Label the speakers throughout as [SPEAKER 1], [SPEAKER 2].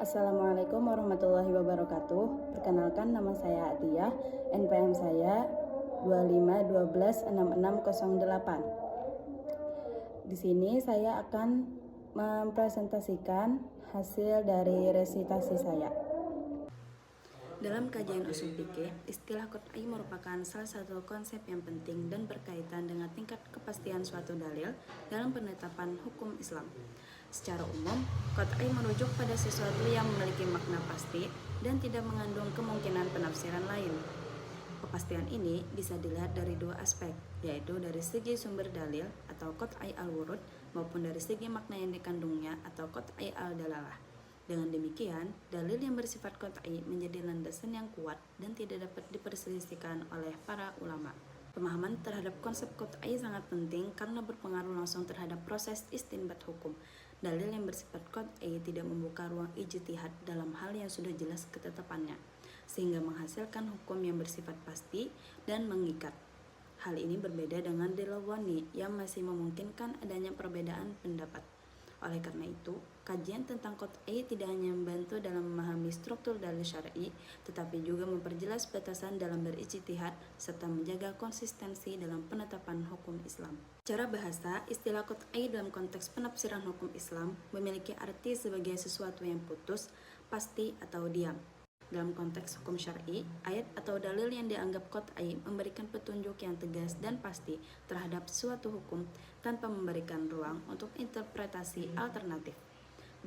[SPEAKER 1] Assalamualaikum warahmatullahi wabarakatuh. Perkenalkan, nama saya Atiyah, NPM saya 25126608. Di sini saya akan mempresentasikan hasil dari resitasi saya. Dalam kajian usul fikih, istilah qat'i merupakan salah satu konsep yang penting dan berkaitan dengan tingkat kepastian suatu dalil dalam penetapan hukum Islam. Secara umum, qat'i merujuk pada sesuatu yang memiliki makna pasti dan tidak mengandung kemungkinan penafsiran lain. Kepastian ini bisa dilihat dari dua aspek, yaitu dari segi sumber dalil atau qat'i al-wurud maupun dari segi makna yang dikandungnya atau qat'i al-dalalah. Dengan demikian, dalil yang bersifat qat'i menjadi landasan yang kuat dan tidak dapat diperselisihkan oleh para ulama. Pemahaman terhadap konsep qat'i sangat penting karena berpengaruh langsung terhadap proses istinbat hukum. Dalil yang bersifat qat'i tidak membuka ruang ijtihad dalam hal yang sudah jelas ketetapannya, sehingga menghasilkan hukum yang bersifat pasti dan mengikat. Hal ini berbeda dengan dalil dhanni yang masih memungkinkan adanya perbedaan pendapat. Oleh karena itu, kajian tentang qat'i tidak hanya membantu dalam memahami struktur dalil syar'i, tetapi juga memperjelas batasan dalam berijtihad serta menjaga konsistensi dalam penetapan hukum Islam. Secara bahasa, istilah qat'i dalam konteks penafsiran hukum Islam memiliki arti sebagai sesuatu yang putus, pasti atau diam. Dalam konteks hukum syar'i, ayat atau dalil yang dianggap qat'i memberikan petunjuk yang tegas dan pasti terhadap suatu hukum tanpa memberikan ruang untuk interpretasi alternatif.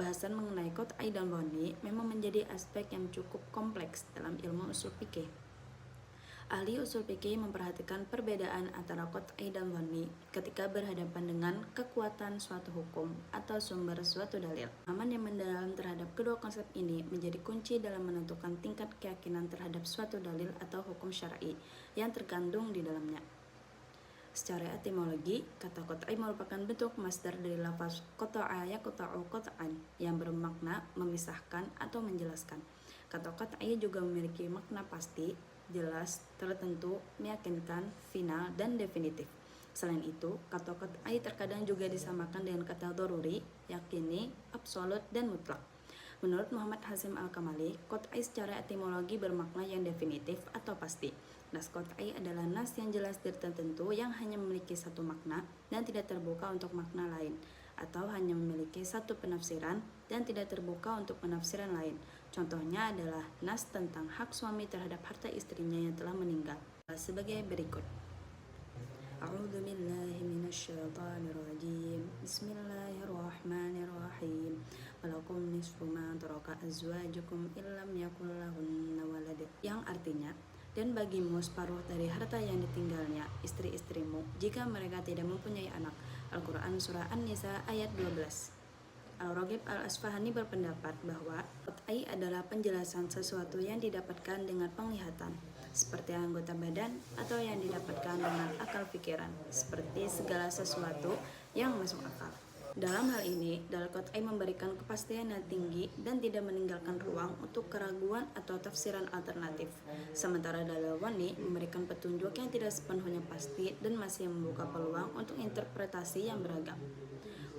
[SPEAKER 1] Bahasan mengenai qat'i dan dhanni memang menjadi aspek yang cukup kompleks dalam ilmu usul fikih. Ahli usul fikih memperhatikan perbedaan antara qat'i dan dhanni ketika berhadapan dengan kekuatan suatu hukum atau sumber suatu dalil. Pemahaman yang mendalam terhadap kedua konsep ini menjadi kunci dalam menentukan tingkat keyakinan terhadap suatu dalil atau hukum syar'i yang terkandung di dalamnya. Secara etimologi, kata qat'i merupakan bentuk masdar dari lafaz qata'a yaqta'u qat'an yang bermakna memisahkan atau menjelaskan. Kata qat'i juga memiliki makna pasti, jelas, tertentu, meyakinkan, final, dan definitif. Selain itu, kata qat'i terkadang juga disamakan dengan kata daruri, yakini, absolut, dan mutlak. Menurut Muhammad Hasyim Al-Kamali, qat'i secara etimologi bermakna yang definitif atau pasti. Nas qat'i adalah nas yang jelas dan tertentu yang hanya memiliki satu makna dan tidak terbuka untuk makna lain, atau hanya memiliki satu penafsiran dan tidak terbuka untuk penafsiran lain. Contohnya adalah nas tentang hak suami terhadap harta istrinya yang telah meninggal, sebagai berikut. A'udzu billahi minasyaitonir rajim. Bismillahirrahmanirrahim. Walakum nisfu ma taraka azwajukum illam yakul lahunna walad. Yang artinya, dan bagimu separuh dari harta yang ditinggalnya istri-istrimu jika mereka tidak mempunyai anak. Al-Quran Surah An-Nisa ayat 12. Al-Raghib Al-Asfahani berpendapat bahwa qat'i adalah penjelasan sesuatu yang didapatkan dengan penglihatan, seperti anggota badan, atau yang didapatkan dengan akal pikiran, seperti segala sesuatu yang masuk akal. Dalam hal ini, dalil qat'i memberikan kepastian yang tinggi dan tidak meninggalkan ruang untuk keraguan atau tafsiran alternatif. Sementara dalil dhanni memberikan petunjuk yang tidak sepenuhnya pasti dan masih membuka peluang untuk interpretasi yang beragam.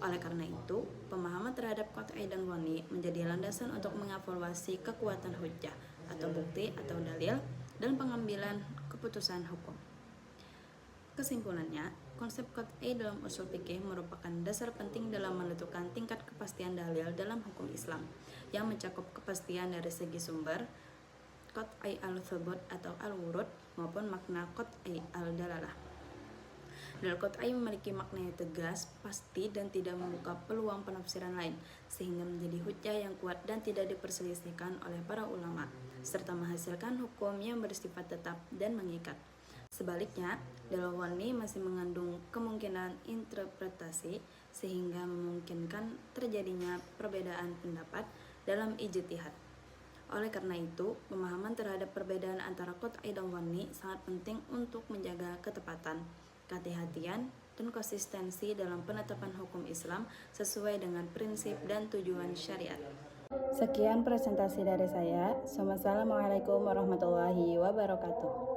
[SPEAKER 1] Oleh karena itu, pemahaman terhadap qat'i dan dhanni menjadi landasan untuk mengevaluasi kekuatan hujjah atau bukti atau dalil dan pengambilan keputusan hukum. Kesimpulannya, konsep qat'i dalam usul fikih merupakan dasar penting dalam menentukan tingkat kepastian dalil dalam hukum Islam, yang mencakup kepastian dari segi sumber, qat'i al-thubut atau al-wurud, maupun makna qat'i al-dalalah. Dalil qat'i memiliki makna yang tegas, pasti, dan tidak membuka peluang penafsiran lain, sehingga menjadi hujjah yang kuat dan tidak diperselisihkan oleh para ulama, serta menghasilkan hukum yang bersifat tetap dan mengikat. Sebaliknya, dalil dhanni masih mengandung kemungkinan interpretasi sehingga memungkinkan terjadinya perbedaan pendapat dalam ijtihad. Oleh karena itu, pemahaman terhadap perbedaan antara qat'i dan dhanni sangat penting untuk menjaga ketepatan, kehati-hatian, dan konsistensi dalam penetapan hukum Islam sesuai dengan prinsip dan tujuan syariat. Sekian presentasi dari saya. Wassalamualaikum warahmatullahi wabarakatuh.